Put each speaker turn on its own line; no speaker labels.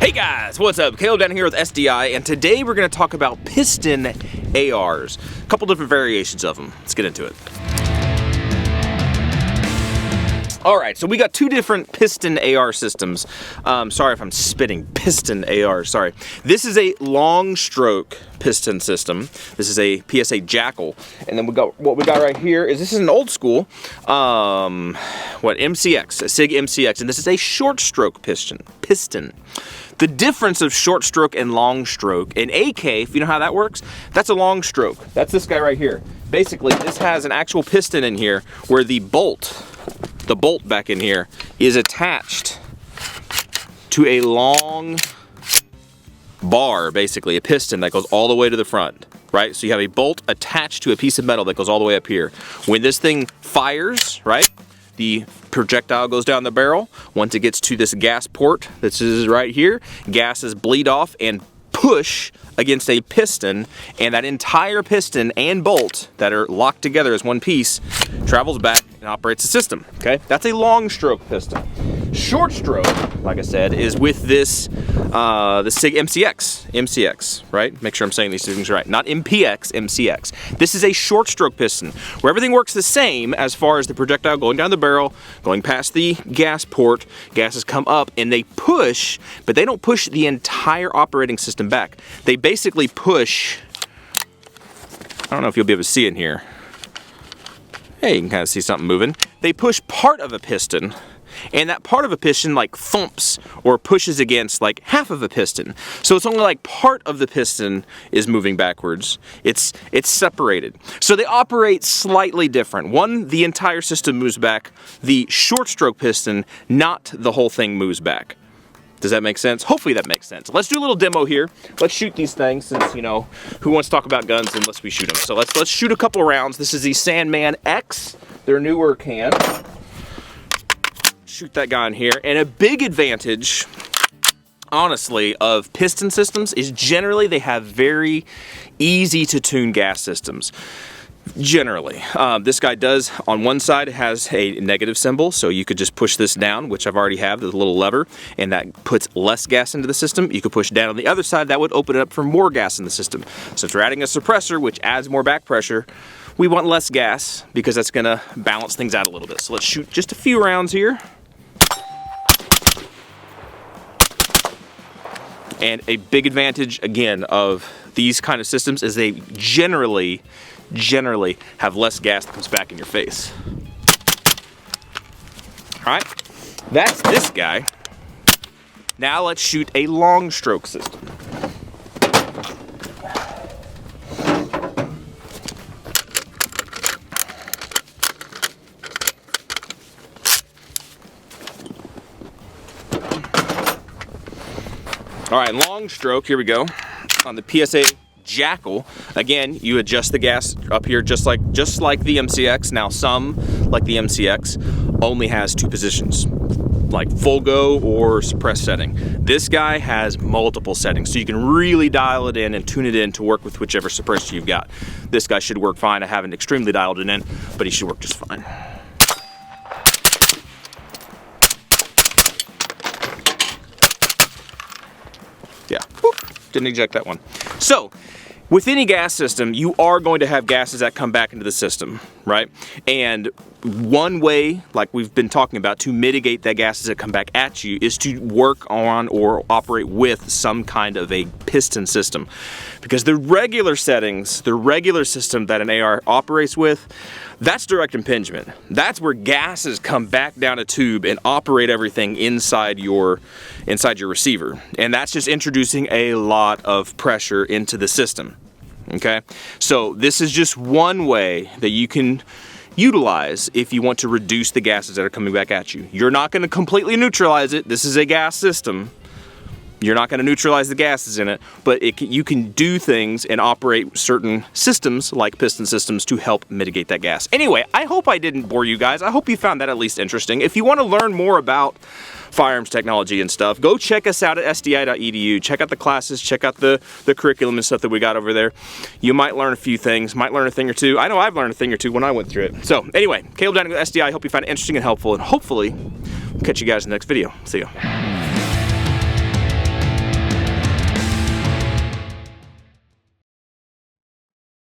Hey guys, what's up? Caleb down here with SDI, and today we're going to talk about piston ARs. A couple different variations of them. Let's get into it. Alright, so we got two different piston AR systems. Sorry if I'm spitting. Piston AR, sorry. This is a Longstroke piston system. This is a PSA Jackal. And then what we got right here is, this is an old school, MCX, a SIG MCX, and this is a short stroke piston. The difference of short stroke and long stroke, in AK, if you know how that works, that's a long stroke. That's this guy right here. Basically, this has an actual piston in here where the bolt back in here is attached to a long bar, basically, a piston that goes all the way to the front, right? So you have a bolt attached to a piece of metal that goes all the way up here. When this thing fires, right, the projectile goes down the barrel. Once it gets to this gas port, this is right here, gases bleed off and push against a piston, and that entire piston and bolt that are locked together as one piece travels back and operates the system, okay? That's a long stroke piston. Short stroke, like I said, is with this, the SIG MCX, right? Make sure I'm saying these things right. Not MPX, MCX. This is a short stroke piston where everything works the same as far as the projectile going down the barrel, going past the gas port, gases come up and they push, but they don't push the entire operating system back. They basically push, I don't know if you'll be able to see in here. Hey, you can kind of see something moving. They push part of a piston, and that part of a piston like thumps or pushes against like half of a piston. So it's only like part of the piston is moving backwards. It's separated. So they operate slightly different. One, the entire system moves back. The short stroke piston, not the whole thing moves back. Does that make sense? Hopefully that makes sense. Let's do a little demo here. Let's shoot these things, since, you know, who wants to talk about guns unless we shoot them. So let's shoot a couple rounds. This is the Sandman X, their newer can. Shoot that guy in here. And a big advantage, honestly, of piston systems is generally they have very easy to tune gas systems. Generally. This guy does, on one side, has a negative symbol, so you could just push this down, which I've already have, the little lever, and that puts less gas into the system. You could push down on the other side, that would open it up for more gas in the system. So if we're adding a suppressor, which adds more back pressure, we want less gas, because that's going to balance things out a little bit. So let's shoot just a few rounds here. And a big advantage, again, of these kind of systems is they generally have less gas that comes back in your face. Alright, that's this guy. Now let's shoot a long stroke system. Alright, long stroke, here we go. On the PSA Jackal, again, you adjust the gas up here just like the MCX. Now some, like the MCX, only has two positions, like full go or suppress setting. This guy has multiple settings, so you can really dial it in and tune it in to work with whichever suppressor you've got. This guy should work fine. I haven't extremely dialed it in, but he should work just fine. Yeah, whoop, didn't eject that one. So, with any gas system, you are going to have gases that come back into the system, right? And one way, like we've been talking about, to mitigate that gases that come back at you is to work on or operate with some kind of a piston system. Because the regular settings, the regular system that an AR operates with, that's direct impingement. That's where gases come back down a tube and operate everything inside your receiver. And that's just introducing a lot of pressure into the system. Okay? So this is just one way that you can utilize if you want to reduce the gases that are coming back at you. You're not going to completely neutralize it. This is a gas system. You're not going to neutralize the gases in it, but you can do things and operate certain systems like piston systems to help mitigate that gas. Anyway, I hope I didn't bore you guys. I hope you found that at least interesting. If you want to learn more about firearms technology and stuff, go check us out at sdi.edu. Check out the classes, check out the curriculum and stuff that we got over there. You might learn a few things, might learn a thing or two. I know I've learned a thing or two when I went through it. So anyway, Caleb down at SDI. I hope you found it interesting and helpful, and hopefully we'll catch you guys in the next video. See ya.